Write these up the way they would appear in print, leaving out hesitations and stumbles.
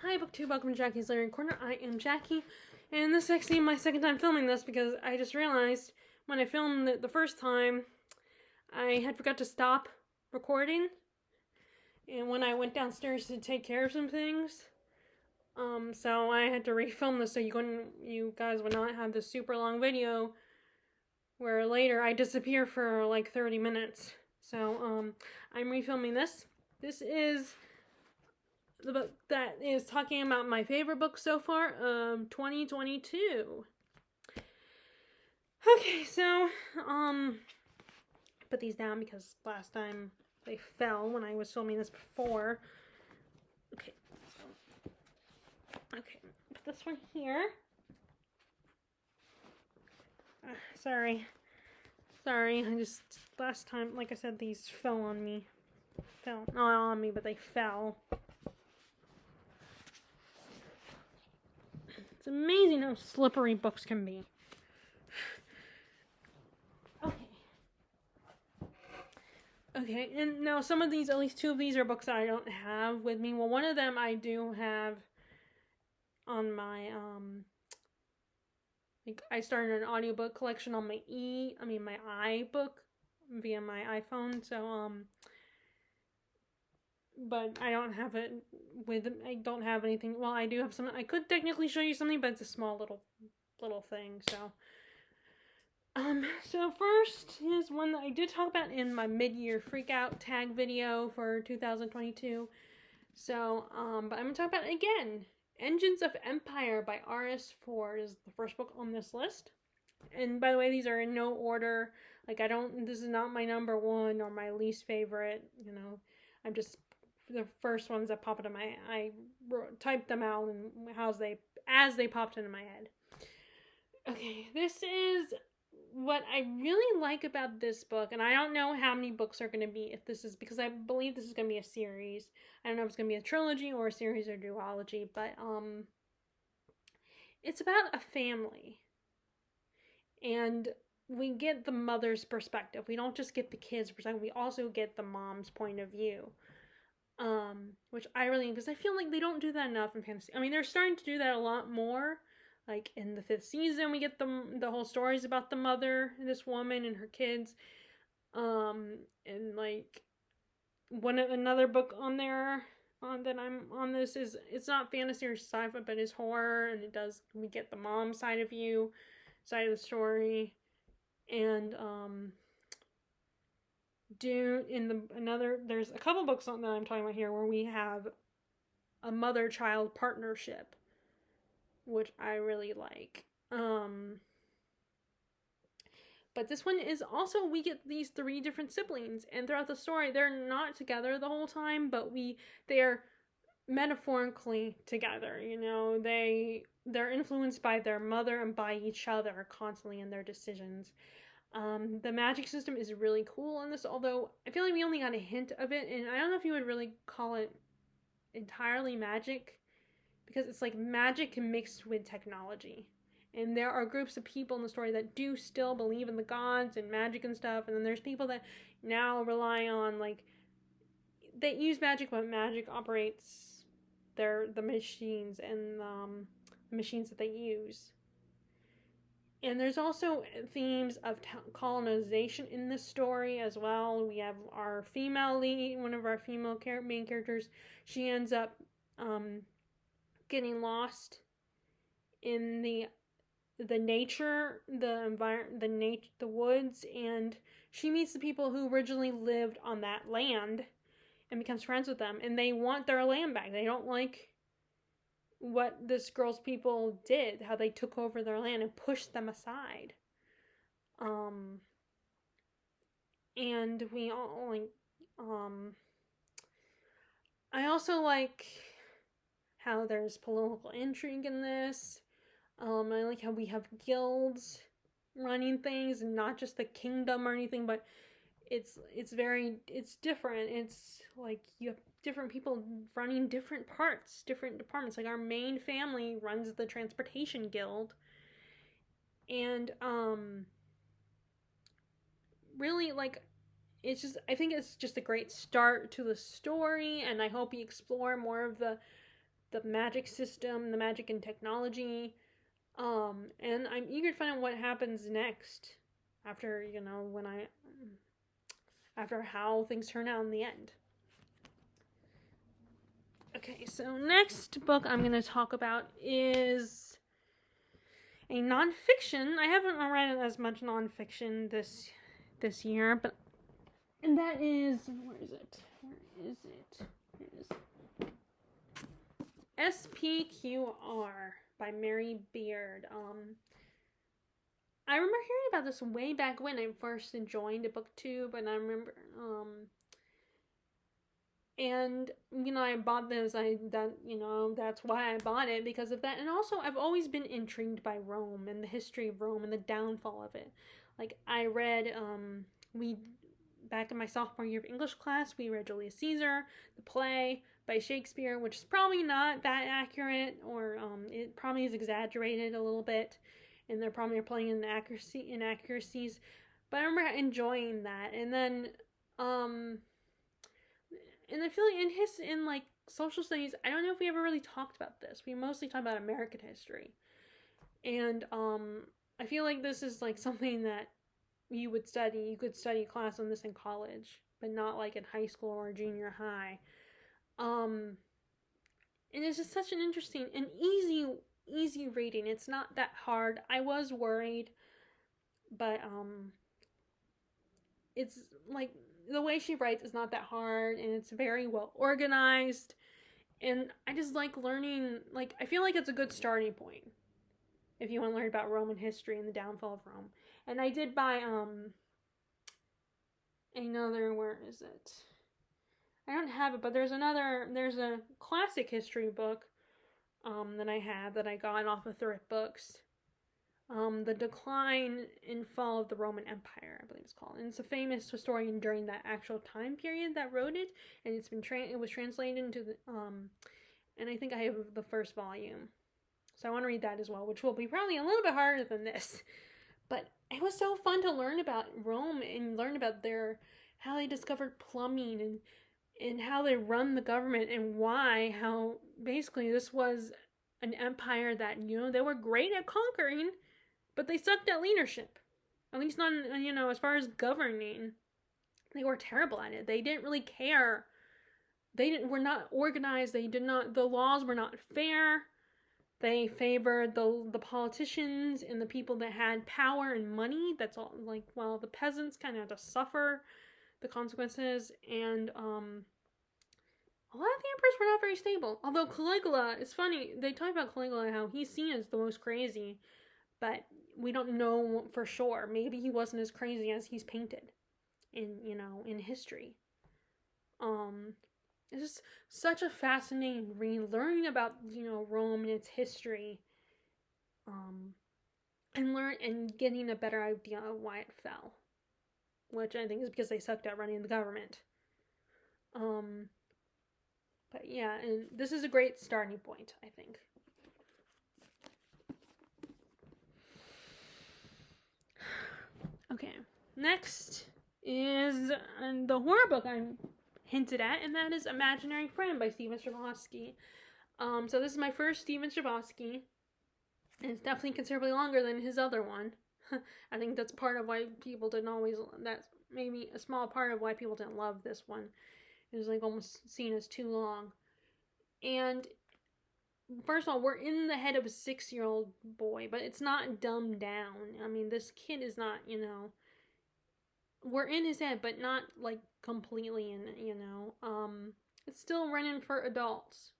Hi, BookTube. Welcome to Jackie's Literary Corner. I am Jackie, and this is actually my second time filming this because I just realized when I filmed it the first time, I had forgot to stop recording, and when I went downstairs to take care of some things, so I had to refilm this so you guys would not have this super long video where later I disappear for like 30 minutes. So, I'm refilming this. This is the book that is talking about my favorite book so far of 2022. Okay, so, put these down because last time they fell when I was filming this before. Okay, put this one here. Sorry, I just, last time, like I said, these fell on me. Not on me, but they fell. It's amazing how slippery books can be. Okay, and now some of these, at least two of these, are books that I don't have with me. Well, one of them I do have on my, like, I started an audiobook collection on my my iBook via my iPhone, so, but I don't have it I don't have anything. Well, I do have some. I could technically show you something, but it's a small little thing, so. So first is one that I did talk about in my mid-year freakout tag video for 2022. So, but I'm gonna talk about it again. Engines of Empire by R.S. Ford is the first book on this list. And by the way, these are in no order. Like, this is not my number one or my least favorite, I'm just, the first ones that popped into I typed them out and as they popped into my head. Okay, this is what I really like about this book, and I don't know how many books are going to be, because I believe this is going to be a series. I don't know if it's going to be a trilogy or a series or duology, but it's about a family, and we get the mother's perspective. We don't just get the kid's perspective, we also get the mom's point of view, which I really, because I feel like they don't do that enough in fantasy. I mean, they're starting to do that a lot more. Like, in the 5th season, we get the whole stories about the mother, this woman and her kids. And like, another book on there that I'm on this is, it's not fantasy or sci-fi, but it's horror, and we get the mom side of the story. And Dune, there's a couple books that I'm talking about here where we have a mother-child partnership, which I really like. But this one is also, we get these 3 different siblings, and throughout the story, they're not together the whole time, but they're metaphorically together. They're influenced by their mother and by each other constantly in their decisions. The magic system is really cool in this, although I feel like we only got a hint of it, and I don't know if you would really call it entirely magic, because it's like magic mixed with technology. And there are groups of people in the story that do still believe in the gods and magic and stuff, and then there's people that now rely on, like, they use magic, but magic operates the machines and the machines that they use. And there's also themes of colonization in this story as well. We have our female lead, one of our female main characters. She ends up getting lost in the nature, the environment, the woods, and she meets the people who originally lived on that land and becomes friends with them, and they want their land back. They don't like what this girl's people did, how they took over their land and pushed them aside. And we all like, I also like how there's political intrigue in this. I like how we have guilds running things, and not just the kingdom or anything, but it's different. It's like you have different people running different departments. Like, our main family runs the transportation guild, and really, like, I think it's just a great start to the story, and I hope you explore more of the the magic system, the magic and technology. And I'm eager to find out what happens next after, after how things turn out in the end. Okay, so next book I'm going to talk about is a nonfiction. I haven't read as much nonfiction this year, but and that is where is it? Here it is. SPQR by Mary Beard. I remember hearing about this way back when I first joined a booktube, and I remember and I bought this. That's why I bought it, because of that. And also, I've always been intrigued by Rome and the history of Rome and the downfall of it. Like, I read back in my sophomore year of English class, we read Julius Caesar, the play by Shakespeare, which is probably not that accurate, or it probably is exaggerated a little bit, and they're probably playing inaccuracies. But I remember enjoying that, and then and I feel like in like social studies, I don't know if we ever really talked about this. We mostly talk about American history, and I feel like this is like something that you would study. You could study a class on this in college, but not like in high school or junior high. And it's just such an interesting and easy reading. It's not that hard. I was worried, but it's like the way she writes is not that hard, and it's very well organized. And I just like learning. Like, I feel like it's a good starting point if you want to learn about Roman history and the downfall of Rome. And I did buy another, where is it? I don't have it, but there's a classic history book that I got off of Thrift Books. The Decline and Fall of the Roman Empire, I believe it's called. And it's a famous historian during that actual time period that wrote it, and it was translated into the and I think I have the first volume. So I want to read that as well, which will be probably a little bit harder than this. But it was so fun to learn about Rome and learn about how they discovered plumbing and how they run the government, and how basically this was an empire that, they were great at conquering, but they sucked at leadership. At least not, as far as governing. They were terrible at it. They didn't really care. Were not organized. The laws were not fair. They favored the politicians and the people that had power and money. That's all. Like, while the peasants kind of had to suffer the consequences. And a lot of the emperors were not very stable. Although Caligula, it's funny, they talk about Caligula, how he's seen as the most crazy, but we don't know for sure. Maybe he wasn't as crazy as he's painted in history. It's just such a fascinating read, learning about, Rome and its history, and getting a better idea of why it fell, which I think is because they sucked at running the government. But yeah, and this is a great starting point, I think. Okay, next is the horror book I'm hinted at, and that is Imaginary Friend by Steven Chbosky. So this is my first Steven Chbosky, and it's definitely considerably longer than his other one. I think that's part of why people that's maybe a small part of why people didn't love this one. It was like almost seen as too long. And first of all, we're in the head of a 6-year-old boy, but it's not dumbed down. I mean, this kid is not, we're in his head, but not like completely in it, it's still running for adults.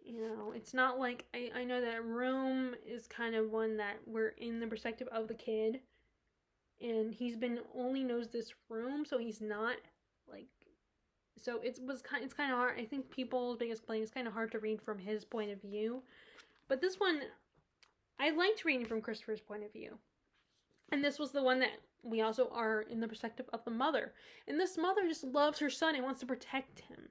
It's not like, I know that Rome is kind of one that we're in the perspective of the kid, and only knows this room, so he's not like, so it's kind of hard. I think people's biggest complaint is kind of hard to read from his point of view, but this one, I liked reading from Christopher's point of view. And this was the one that we also are in the perspective of the mother. And this mother just loves her son and wants to protect him.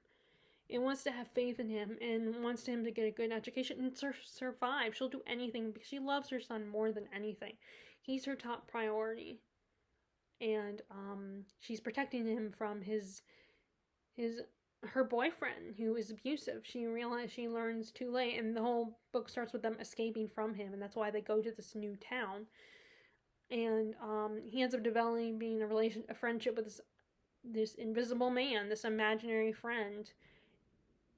And wants to have faith in him and wants him to get a good education and survive. She'll do anything because she loves her son more than anything. He's her top priority. And she's protecting him from his her boyfriend who is abusive. She learns too late, and the whole book starts with them escaping from him, and that's why they go to this new town. And he ends up developing a friendship with this invisible man, this imaginary friend,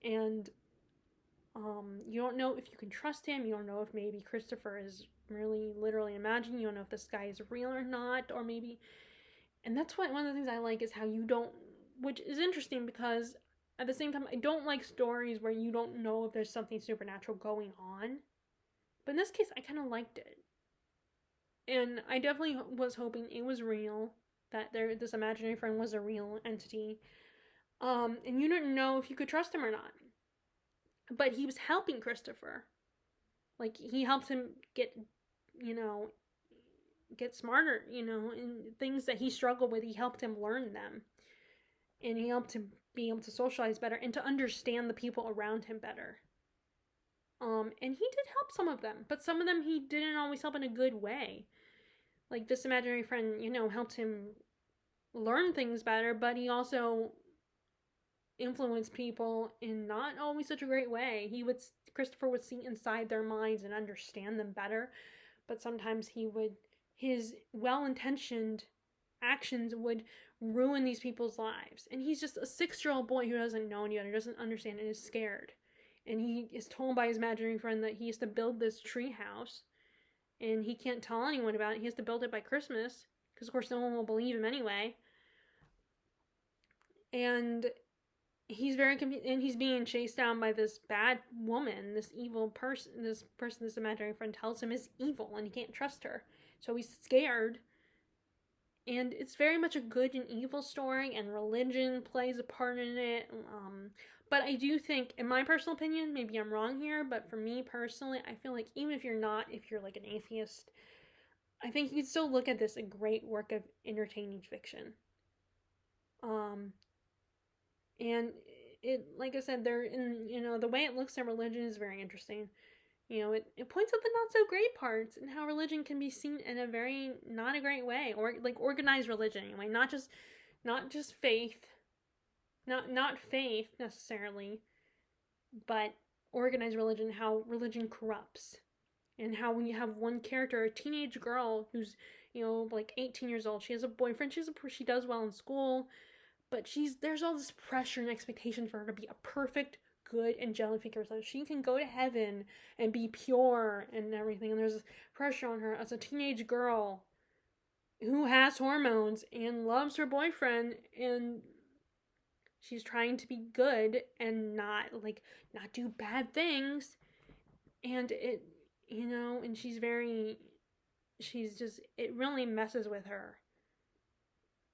and you don't know if you can trust him. You don't know if maybe Christopher is really literally imagining. You don't know if this guy is real or not, or maybe. And that's one of the things I like is how you don't, which is interesting because at the same time I don't like stories where you don't know if there's something supernatural going on. But in this case, I kind of liked it, and I definitely was hoping it was real, that this imaginary friend was a real entity. And you didn't know if you could trust him or not. But he was helping Christopher. Like, he helped him get smarter, in things that he struggled with. He helped him learn them. And he helped him be able to socialize better and to understand the people around him better. And he did help some of them, but some of them he didn't always help in a good way. Like, this imaginary friend, helped him learn things better, but he also influenced people in not always such a great way. Christopher would see inside their minds and understand them better, but sometimes his well-intentioned actions would ruin these people's lives. And he's just a 6-year-old boy who doesn't know any better, doesn't understand, and is scared. And he is told by his imaginary friend that he has to build this tree house, and he can't tell anyone about it. He has to build it by Christmas, because of course no one will believe him anyway. And he's very confused, and he's being chased down by this bad woman, this evil person. This imaginary friend tells him is evil, and he can't trust her. So he's scared. And it's very much a good and evil story, and religion plays a part in it. But I do think, in my personal opinion, maybe I'm wrong here, but for me personally, I feel like even if you're like an atheist, I think you could still look at this a great work of entertaining fiction. And it, like I said, the way it looks at religion is very interesting. It points out the not so great parts and how religion can be seen in a very not a great way, or like organized religion anyway, not just faith, not faith necessarily, but organized religion, how religion corrupts, and how when you have one character, a teenage girl who's like 18 years old, she has a boyfriend, she does well in school, but there's all this pressure and expectation for her to be a perfect, good, angelic figure, so she can go to heaven and be pure and everything. And there's this pressure on her as a teenage girl who has hormones and loves her boyfriend, and she's trying to be good and not do bad things. And it it really messes with her.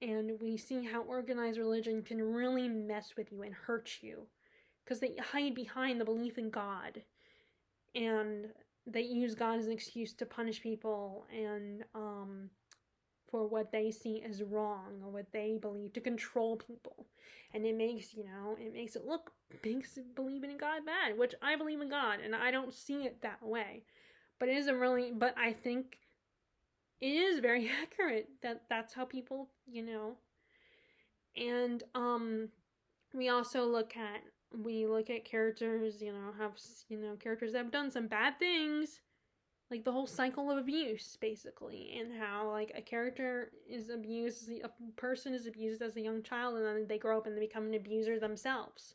And we see how organized religion can really mess with you and hurt you, because they hide behind the belief in God, and they use God as an excuse to punish people, and for what they see as wrong, or what they believe, to control people. And it makes believing in God bad, which I believe in God, and I don't see it that way. But I think it is very accurate that that's how people, and we also look at characters, characters that have done some bad things, like the whole cycle of abuse, basically, and how like a character is abused, a person is abused as a young child, and then they grow up and they become an abuser themselves.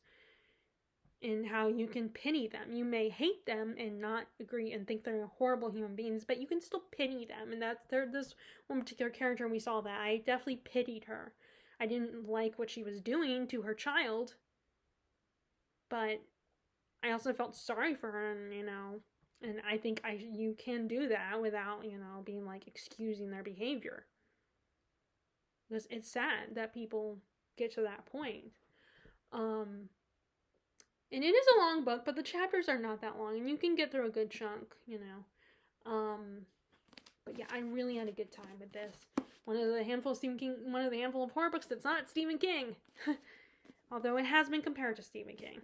And how you can pity them. You may hate them and not agree and think they're horrible human beings, but you can still pity them. And this one particular character, we saw that. I definitely pitied her. I didn't like what she was doing to her child, but I also felt sorry for her, and I think you can do that without, being like excusing their behavior. Because it's sad that people get to that point. And it is a long book, but the chapters are not that long, and you can get through a good chunk, But yeah, I really had a good time with this. One of the handful of horror books that's not Stephen King. Although it has been compared to Stephen King.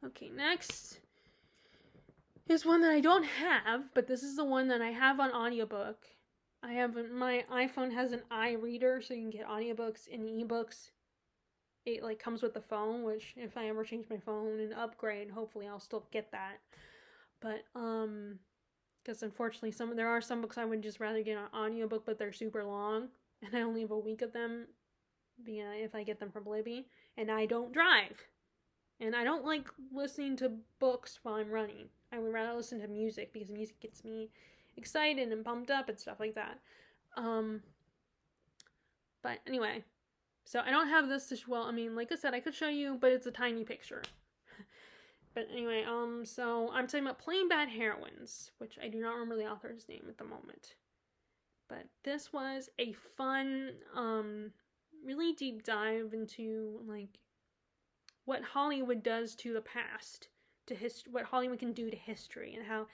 Okay, next is one that I don't have, but this is the one that I have on audiobook. I have my iPhone has an iReader, so you can get audiobooks and ebooks. It like comes with the phone, which if I ever change my phone and upgrade, hopefully I'll still get that. But because unfortunately there are some books I would just rather get an audiobook, but they're super long, and I only have a week of them. Yeah, if I get them from Libby, and I don't drive, and I don't like listening to books while I'm running. I would rather listen to music because music gets me excited and pumped up and stuff like that. Um, but anyway, so I don't have this to well. I mean, like I said, I could show you, but it's a tiny picture. But anyway, so I'm talking about Plain Bad Heroines, which I do not remember the author's name at the moment. But this was a fun, really deep dive into like what Hollywood does to the past, to what Hollywood can do to history, and how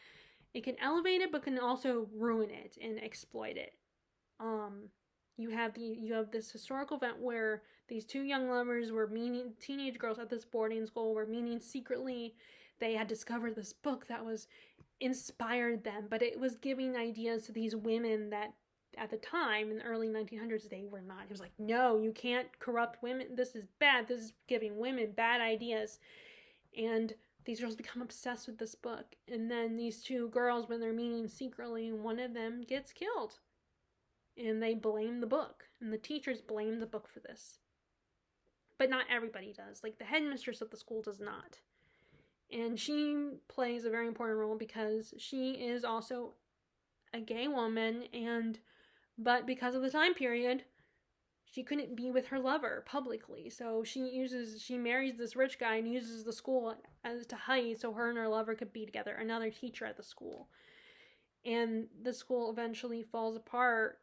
it can elevate it, but can also ruin it and exploit it. You have this historical event where these two young lovers were meeting, teenage girls at this boarding school were meeting secretly. They had discovered this book that was inspired them, but it was giving ideas to these women that at the time in the early 1900s they were not. It was like, no, you can't corrupt women. This is bad. This is giving women bad ideas. And these girls become obsessed with this book. And then these two girls, when they're meeting secretly, one of them gets killed. And they blame the book. And the teachers blame the book for this. But not everybody does. Like the headmistress of the school does not. And she plays a very important role because she is also a gay woman, but because of the time period, she couldn't be with her lover publicly. So she marries this rich guy and uses the school as to hide so her and her lover could be together, another teacher at the school. And the school eventually falls apart.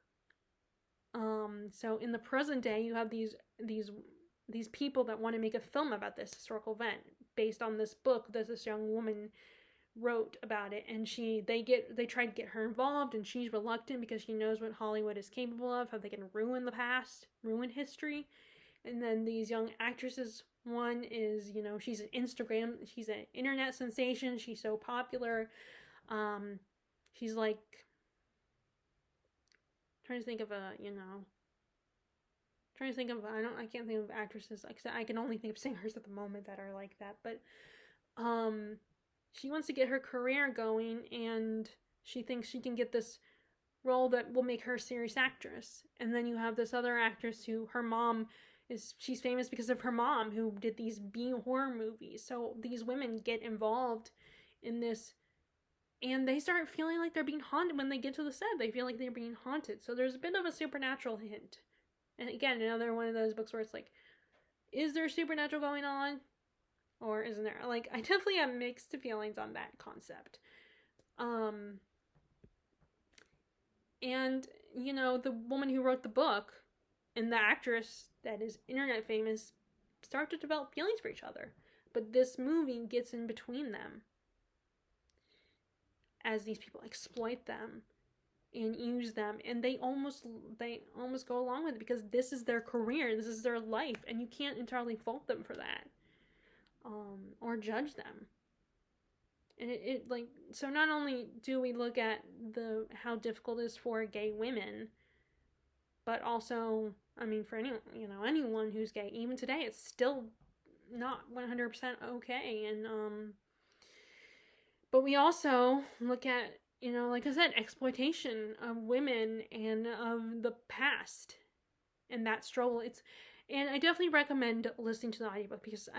So in the present day, you have these people that want to make a film about this historical event based on this book that this young woman wrote about it, and they try to get her involved, and she's reluctant because she knows what Hollywood is capable of, how they can ruin the past, ruin history. And then these young actresses, one is, she's she's an internet sensation, she's so popular. She's like, trying to think of I can't think of actresses. Like I can only think of singers at the moment that are like that. But she wants to get her career going, and she thinks she can get this role that will make her a serious actress. And then you have this other actress who she's famous because of her mom, who did these B horror movies. So these women get involved in this, and they start feeling like they're being haunted when they get to the set. They feel like they're being haunted. So there's a bit of a supernatural hint. And again, another one of those books where it's like, is there supernatural going on? Or isn't there? Like, I definitely have mixed feelings on that concept. And, the woman who wrote the book and the actress that is internet famous start to develop feelings for each other. But this movie gets in between them as these people exploit them and use them, and they almost go along with it because this is their career, this is their life, and you can't entirely fault them for that, or judge them. And it like, so not only do we look at how difficult it is for gay women, but also, I mean, for anyone who's gay, even today, it's still not 100% okay. And but we also look at, like I said, exploitation of women and of the past and that struggle. And I definitely recommend listening to the audiobook because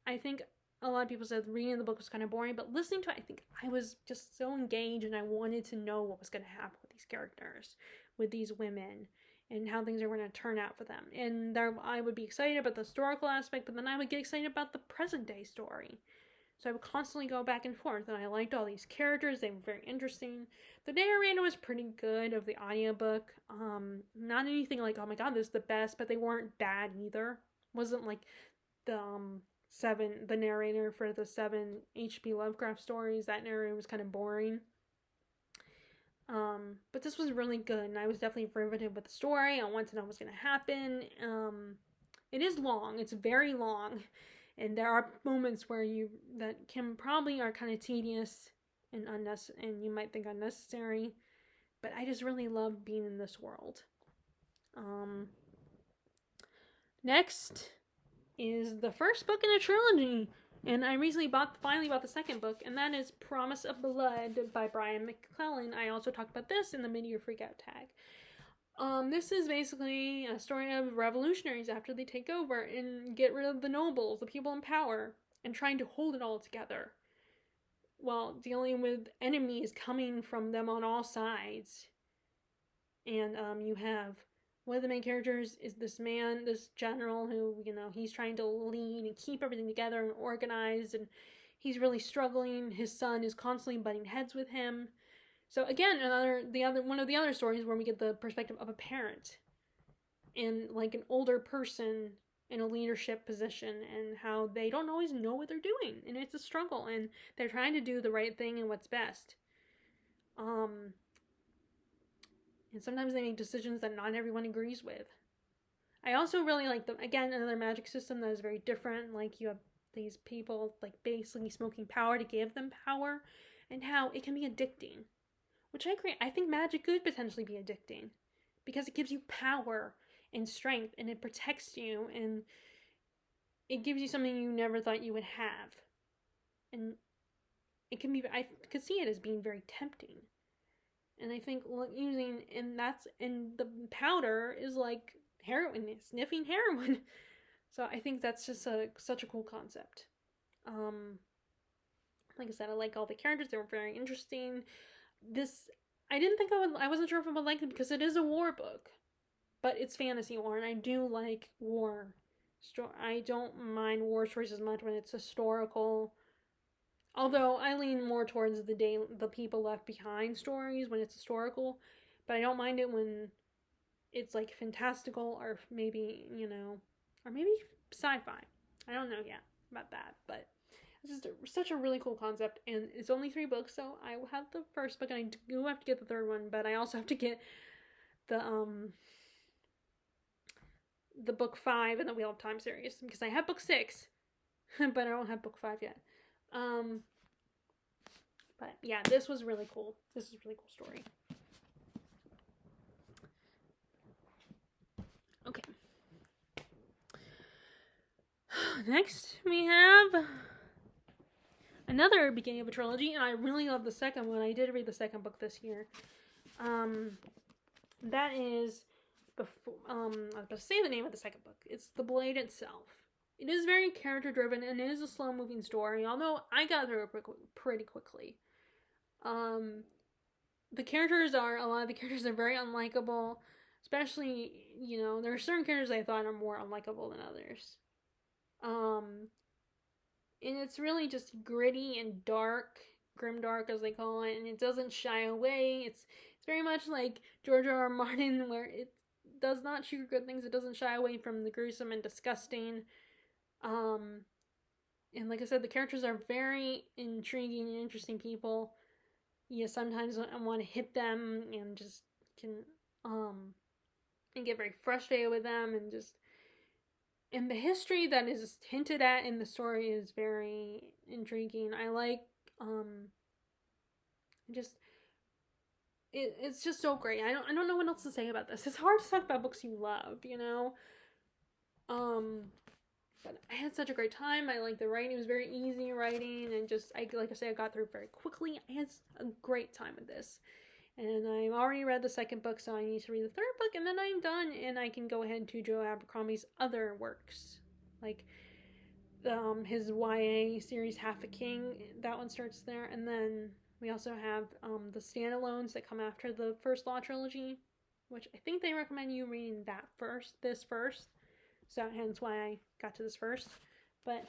I think a lot of people said reading the book was kind of boring, but listening to it, I think I was just so engaged and I wanted to know what was going to happen with these characters, with these women, and how things are going to turn out for them. And I would be excited about the historical aspect, but then I would get excited about the present day story. So I would constantly go back and forth, and I liked all these characters. They were very interesting. The narrator was pretty good of the audiobook. Not anything like, oh my god, this is the best, but they weren't bad either. Wasn't like the narrator for the 7 H.P. Lovecraft stories. That narrator was kind of boring. But this was really good, and I was definitely riveted with the story. I wanted to know what's going to happen. It is long. It's very long. And there are moments where that can probably are kind of tedious and unnecessary, and you might think unnecessary, but I just really love being in this world. Next is the first book in a trilogy, and I recently finally bought the second book, and that is Promise of Blood by Brian McClellan. I also talked about this in the Mid-Year Freakout tag. This is basically a story of revolutionaries after they take over and get rid of the nobles, the people in power, and trying to hold it all together while dealing with enemies coming from them on all sides. And you have one of the main characters is this man, this general who, he's trying to lead and keep everything together and organized, and he's really struggling. His son is constantly butting heads with him. So again, one of the other stories where we get the perspective of a parent and like an older person in a leadership position, and how they don't always know what they're doing, and it's a struggle, and they're trying to do the right thing and what's best. And sometimes they make decisions that not everyone agrees with. I also really like another magic system that is very different. Like, you have these people like basically smoking power to give them power, and how it can be addicting. Which I agree. I think magic could potentially be addicting because it gives you power and strength, and it protects you, and it gives you something you never thought you would have. And it can be, I could see it as being very tempting. And I think and the powder is like heroin, sniffing heroin. So I think that's just such a cool concept. Like I said, I like all the characters. They were very interesting. I wasn't sure if I would like it because it is a war book, but it's fantasy war, and I do like war. I don't mind war stories as much when it's historical. Although I lean more towards the people left behind stories when it's historical, but I don't mind it when it's like fantastical or maybe sci-fi. I don't know yet about that, but it's just such a really cool concept, and it's only 3 books, so I will have the first book, and I do have to get the third one, but I also have to get the book 5 in the Wheel of Time series, because I have book 6, but I don't have book 5 yet. But yeah, this was really cool. This is a really cool story. Okay. Next, we have another beginning of a trilogy, and I really love the second one. I did read the second book this year. That is I was about to say the name of the second book. It's The Blade itself. It is very character driven, and it is a slow moving story, although I got through it pretty quickly. A lot of the characters are very unlikable, especially, there are certain characters I thought are more unlikable than others. And it's really just gritty and dark, grimdark as they call it, and it doesn't shy away. It's very much like George R. R. Martin, where it does not sugarcoat things. It doesn't shy away from the gruesome and disgusting. And like I said, the characters are very intriguing and interesting people. Sometimes I want to hit them and just and get very frustrated with them, and the history that is hinted at in the story is very intriguing. I like, it's just so great. I don't know what else to say about this. It's hard to talk about books you love, But I had such a great time. I liked the writing. It was very easy writing, and like I say, I got through it very quickly. I had a great time with this. And I've already read the second book, so I need to read the third book, and then I'm done, and I can go ahead to Joe Abercrombie's other works. Like, his YA series, Half a King, that one starts there. And then we also have the standalones that come after the First Law trilogy, which I think they recommend you reading this first. So hence why I got to this first. But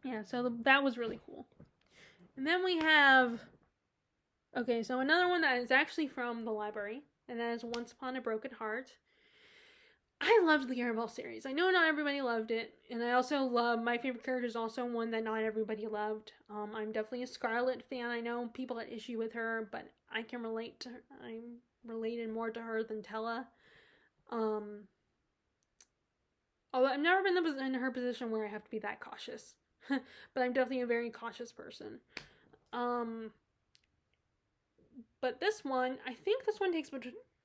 yeah, so that was really cool. And then we have so another one that is actually from the library, and that is Once Upon a Broken Heart. I loved the Arabelle series. I know not everybody loved it, and I also love, my favorite character is also one that not everybody loved. I'm definitely a Scarlet fan. I know people had issue with her, but I can relate to her. I'm related more to her than Tella. Although I've never been in her position where I have to be that cautious. But I'm definitely a very cautious person. But this one, I think this one takes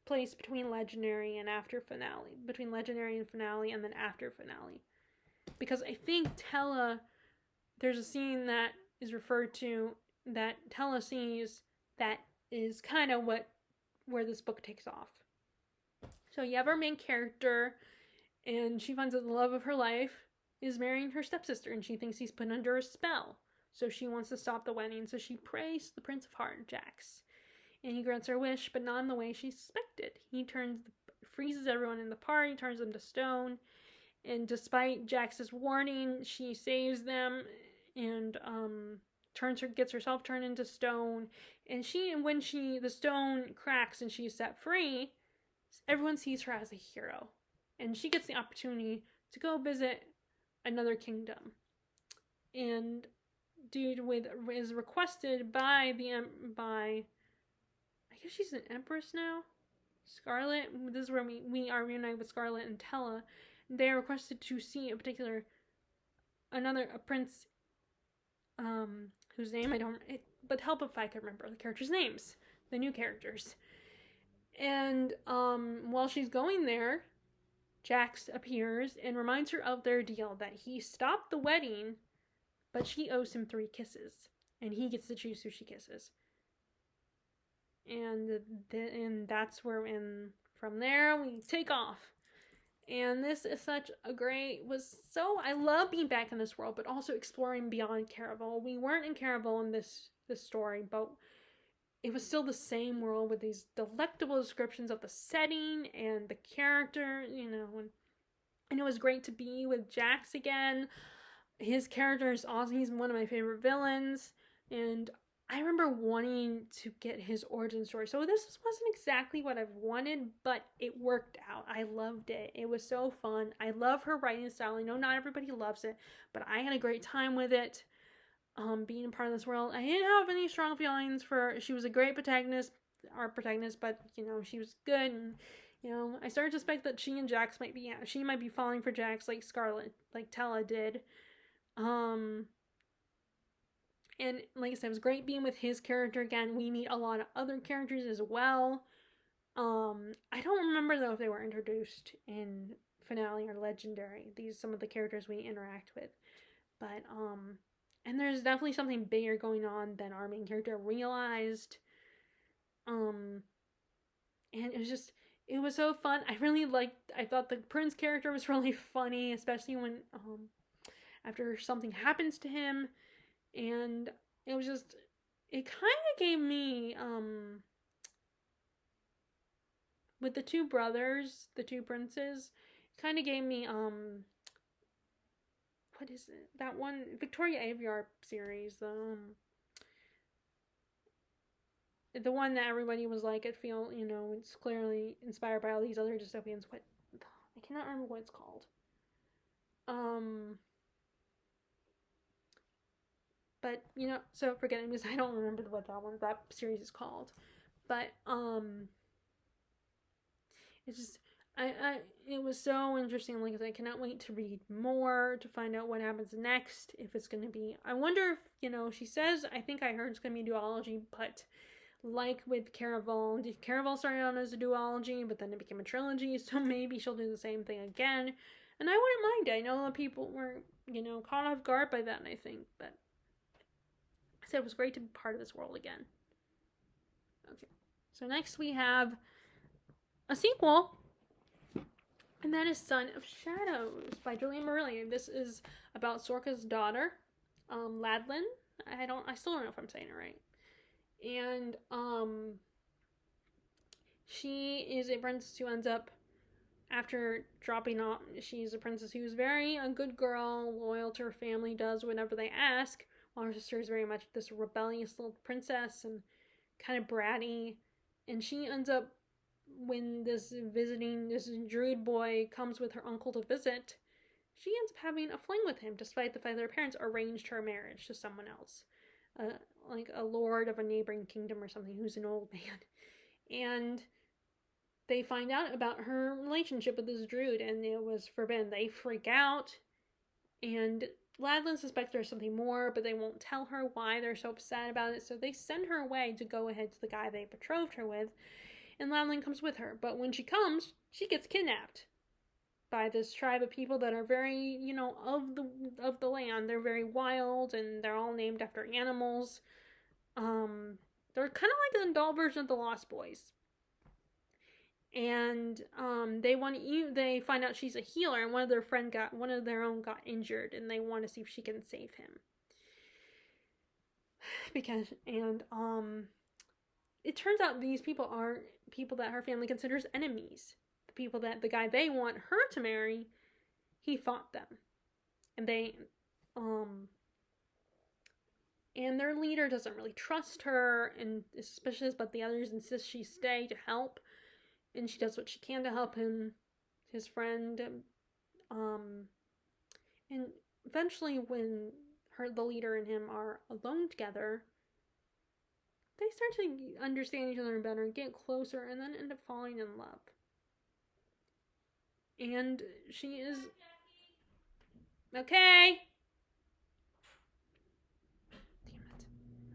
place between Legendary and after finale. Between Legendary and finale, and then after finale. Because I think there's a scene that is referred to that Tella sees that is kind of where this book takes off. So you have our main character, and she finds that the love of her life is marrying her stepsister, and she thinks he's put under a spell. So she wants to stop the wedding, so she prays to the Prince of Heart, Jax. And he grants her wish, but not in the way she suspected. He freezes everyone in the party, turns them to stone, and despite Jax's warning, she saves them and gets herself turned into stone. And when the stone cracks and she's set free, everyone sees her as a hero, and she gets the opportunity to go visit another kingdom. And dude is requested by I guess she's an empress now, Scarlet. This is where we are reunited with Scarlet and Tella. They are requested to see a prince, whose name but help if I could remember the characters' names, the new characters. And while she's going there, Jax appears and reminds her of their deal, that he stopped the wedding, but she owes him 3 kisses, and he gets to choose who she kisses. And that's where, from there, we take off. And this is such a I love being back in this world, but also exploring beyond Caraval. We weren't in Caraval in this story, but it was still the same world with these delectable descriptions of the setting and the character, and it was great to be with Jax again. His character is awesome. He's one of my favorite villains, and I remember wanting to get his origin story. So this wasn't exactly what I've wanted, but it worked out. I loved it. It was so fun. I love her writing style. I know not everybody loves it, but I had a great time with it. Being a part of this world. I didn't have any strong feelings for her. She was a great protagonist, but she was good, and I started to suspect that she and Jax might be falling for Jax like Scarlet, like Tella did. And like I said, it was great being with his character again. We meet a lot of other characters as well. I don't remember though if they were introduced in finale or legendary. Some of the characters we interact with, but and there's definitely something bigger going on than our main character realized. And it was so fun. I thought the Prince character was really funny, especially when, after something happens to him. And it kind of gave me, with the 2 brothers, the 2 princes, it kind of gave me, what is it? That one, Victoria Aveyard series, the one that everybody was like, it's clearly inspired by all these other dystopians. I cannot remember what it's called. But, so forget it, because I don't remember what that series is called. But, it's just, it was so interesting. Like I said, I cannot wait to read more, to find out what happens next. If it's going to be, I wonder if, she says, I think I heard it's going to be a duology, but like with Caraval started out as a duology, but then it became a trilogy, so maybe she'll do the same thing again. And I wouldn't mind it. I know that people were, caught off guard by that, I think, but I said it was great to be part of this world again. Okay, so next we have a sequel, and that is Son of Shadows by Julia Marillion. This is about Sorka's daughter, Ladlin. I still don't know if I'm saying it right. And she is a princess who ends up, after dropping off, she's a princess who's a good girl, loyal to her family, does whatever they ask, while her sister is very much this rebellious little princess and kind of bratty. And she ends up, when this druid boy comes with her uncle to visit, she ends up having a fling with him, despite the fact that her parents arranged her marriage to someone else. Like a lord of a neighboring kingdom or something, who's an old man. And they find out about her relationship with this druid, and it was forbidden. They freak out, and Ladlin suspects there's something more, but they won't tell her why they're so upset about it, so they send her away to go ahead to the guy they betrothed her with, and Ladlin comes with her. But when she comes, she gets kidnapped by this tribe of people that are very, of the land. They're very wild, and they're all named after animals. They're kind of like an adult version of the Lost Boys. And they find out she's a healer, and one of their own got injured, and they want to see if she can save him. It turns out these people are people that her family considers enemies. The guy they want her to marry, he fought them. And and their leader doesn't really trust her and is suspicious, but the others insist she stay to help. And she does what she can to help him, his friend. And eventually, when the leader and him are alone together, they start to understand each other better, get closer, and then end up falling in love. And she is... Okay! Damn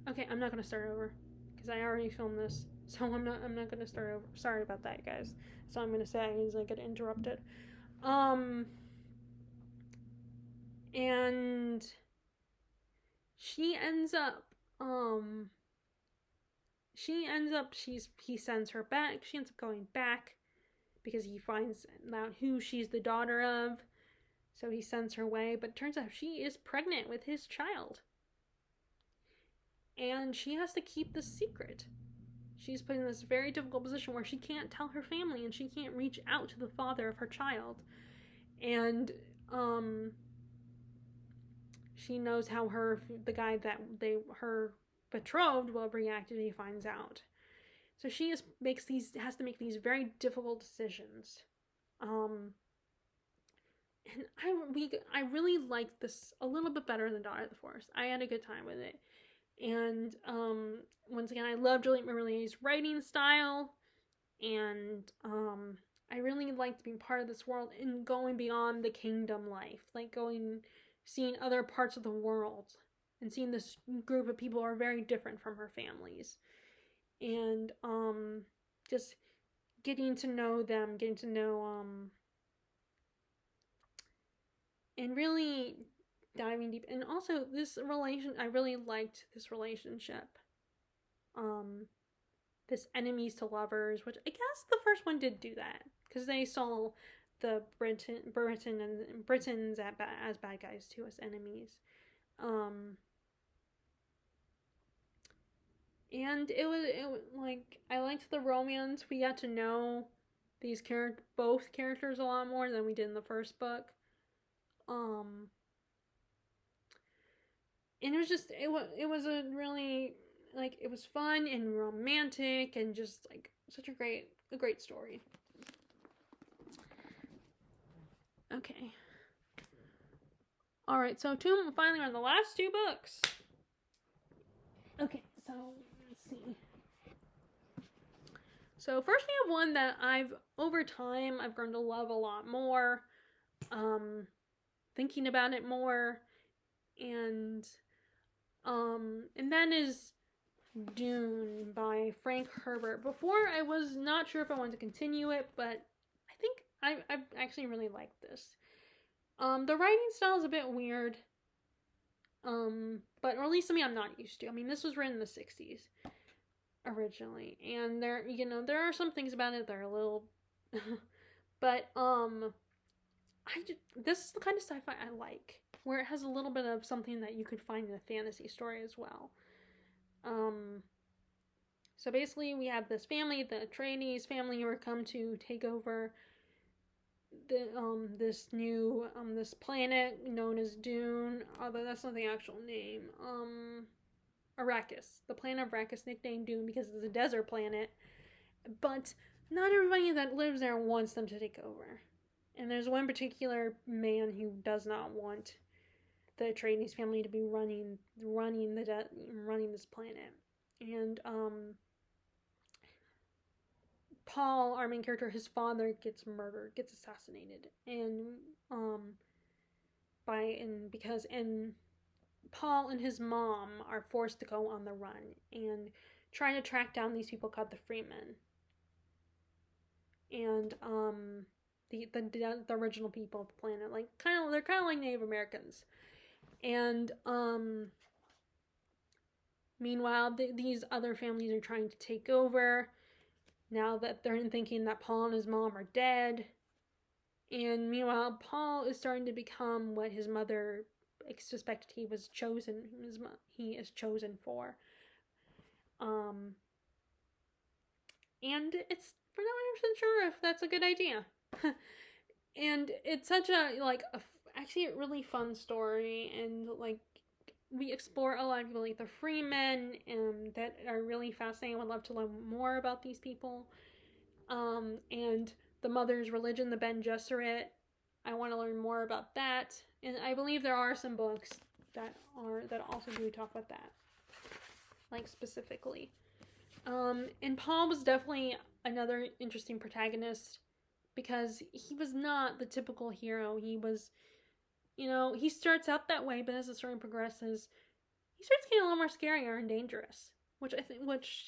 it. Okay, I'm not gonna start over, because I already filmed this. So I'm not gonna start over. Sorry about that, guys. That's all I'm gonna say is I get interrupted. And he sends her back. She ends up going back because he finds out who she's the daughter of. So he sends her away, but it turns out she is pregnant with his child. And she has to keep the secret. She's put in this very difficult position where she can't tell her family and she can't reach out to the father of her child. And she knows how the guy that her betrothed will react if he finds out. So she has to make these very difficult decisions. And I really liked this a little bit better than Daughter of the Forest. I had a good time with it. And once again, I love Juliette Marillier's writing style, and I really liked being part of this world and going beyond the kingdom life, like seeing other parts of the world, and seeing this group of people who are very different from her families, and just getting to know them, and really diving deep. And also I really liked this relationship. This enemies to lovers, which I guess the first one did do that, because they saw the Britons as bad guys too, as enemies. And it was like, I liked the romance. We got to know both characters a lot more than we did in the first book. And it was a really, like, it was fun and romantic and just like such a great story. Okay. Alright, so finally on the last two books. Okay, so let's see. So first we have one that over time I've grown to love a lot more. Thinking about it more. And that is Dune by Frank Herbert. Before, I was not sure if I wanted to continue it, but I think I actually really liked this. The writing style is a bit weird, but or at least to me, I'm not used to. I mean, this was written in the 60s originally, and there are some things about it that are a little, but this is the kind of sci-fi I like, where it has a little bit of something that you could find in a fantasy story as well. So basically we have this family, the Atreides family, who are come to take over this new this planet known as Dune, although that's not the actual name. Arrakis. The planet of Arrakis, nicknamed Dune because it's a desert planet. But not everybody that lives there wants them to take over. And there's one particular man who does not want the Atreides family to be running this planet. And Paul, our main character, his father gets murdered, gets assassinated, and because Paul and his mom are forced to go on the run and trying to track down these people called the Freemen. And the original people of the planet, like they're kind of like Native Americans. And meanwhile, these other families are trying to take over now that they're thinking that Paul and his mom are dead. And meanwhile, Paul is starting to become what his mother suspected he was chosen. He is chosen for. Um, and we're not 100% sure if that's a good idea. And it's such actually a really fun story, and like we explore a lot of people like the Freemen, and that are really fascinating. I would love to learn more about these people. And the mother's religion, the Ben Gesserit. I want to learn more about that, and I believe there are some books that also do talk about that, like specifically. And Paul was definitely another interesting protagonist because he was not the typical hero. He was, he starts out that way, but as the story progresses, he starts getting a little more scarier and dangerous. Which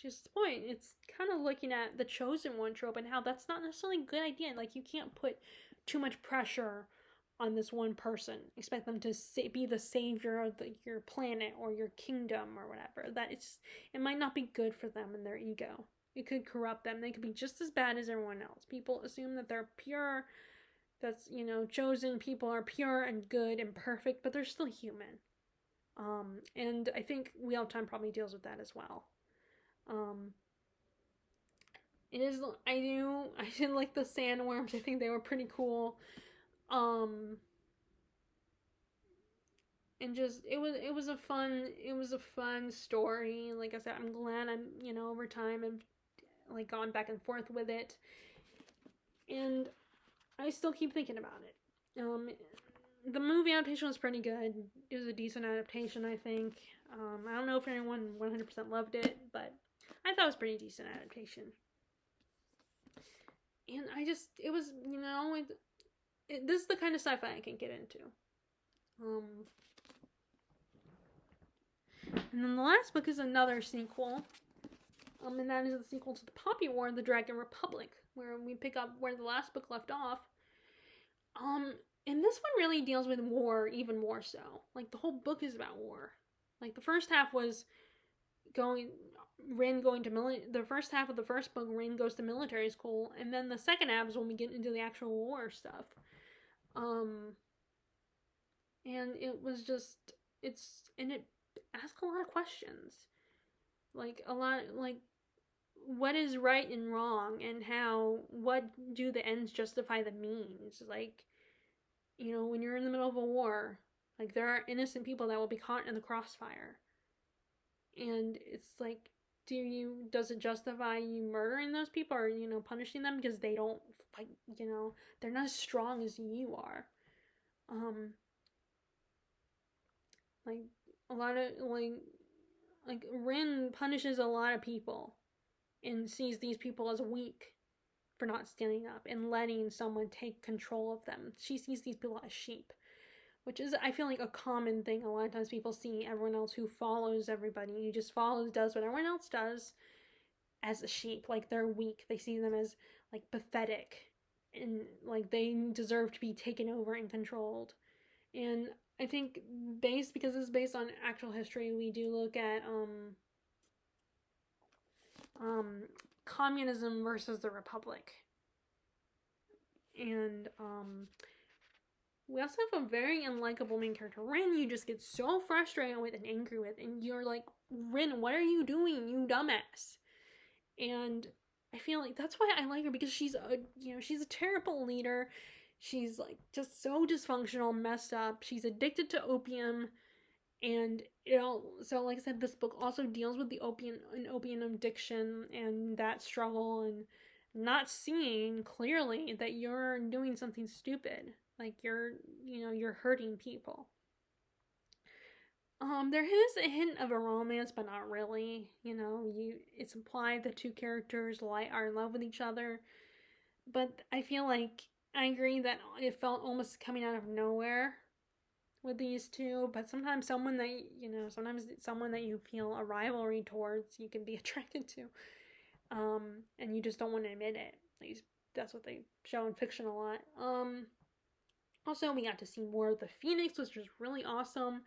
is the point. It's kind of looking at the chosen one trope and how that's not necessarily a good idea. Like, you can't put too much pressure on this one person, expect them to be the savior of your planet or your kingdom or whatever. It might not be good for them and their ego. It could corrupt them. They could be just as bad as everyone else. People assume that they're pure. That's, chosen people are pure and good and perfect, but they're still human. And I think Wheel of Time probably deals with that as well. It is. I did like the sandworms. I think they were pretty cool. And just it was a fun story. Like I said, I'm glad over time I've like gone back and forth with it, and I still keep thinking about it. The movie adaptation was pretty good. It was a decent adaptation, I think. I don't know if anyone 100% loved it, but I thought it was a pretty decent adaptation. And it was, this is the kind of sci-fi I can get into. And then the last book is another sequel. And that is the sequel to The Poppy War, The Dragon Republic, where we pick up where the last book left off. And this one really deals with war even more so. Like, the whole book is about war. Like, the first half was Rin going to the first half of the first book, Rin goes to military school, and then the second half is when we get into the actual war stuff. And it was just, it asks a lot of questions. Like, what is right and wrong, and what do the ends justify the means? Like, when you're in the middle of a war, like, there are innocent people that will be caught in the crossfire. And it's like, does it justify you murdering those people or, punishing them because they don't fight, they're not as strong as you are. Like, a lot of, like Rin punishes a lot of people and sees these people as weak for not standing up and letting someone take control of them. She sees these people as sheep, which is, I feel like, a common thing. A lot of times people see everyone else who follows everybody, who just does what everyone else does, as a sheep. Like, they're weak. They see them as, like, pathetic, and, like, they deserve to be taken over and controlled. And I think because it's based on actual history, we do look at communism versus the Republic. And we also have a very unlikable main character. Rin, you just get so frustrated with and angry with, and you're like, Rin, what are you doing, you dumbass? And I feel like that's why I like her, because she's a terrible leader. She's, like, just so dysfunctional, messed up. She's addicted to opium. And so like I said, this book also deals with the opium addiction and that struggle, and not seeing clearly that you're doing something stupid. Like, you're hurting people. There is a hint of a romance, but not really. It's implied the two characters are in love with each other. But I feel like I agree that it felt almost coming out of nowhere. with these two, but sometimes someone that, sometimes someone that you feel a rivalry towards, you can be attracted to. And you just don't want to admit it. At least that's what they show in fiction a lot. Also, we got to see more of the Phoenix, which was really awesome.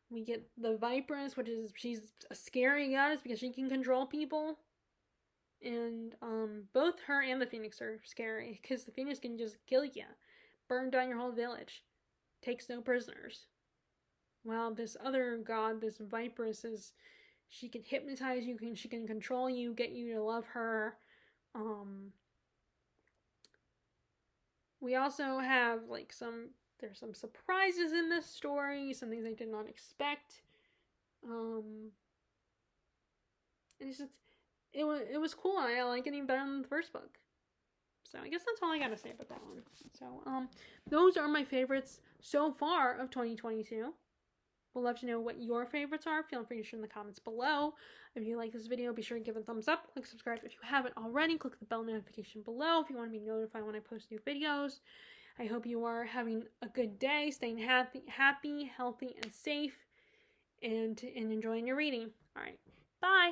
We get the Viperess, which is, she's a scary goddess because she can control people. And both her and the Phoenix are scary because the Phoenix can just kill you, burn down your whole village, takes no prisoners. While this other god, this Viperess, she can hypnotize you, she can control you, get you to love her. We also have there's some surprises in this story, some things I did not expect. And it was cool. I like it even better than the first book. So I guess that's all I gotta say about that one. So those are my favorites so far of 2022. We'd love to know what your favorites are. Feel free to share in the comments below. If you like this video, be sure to give it a thumbs up. Click subscribe if you haven't already. Click the bell notification below if you want to be notified when I post new videos. I hope you are having a good day, staying happy, healthy, and safe, and enjoying your reading. All right, bye.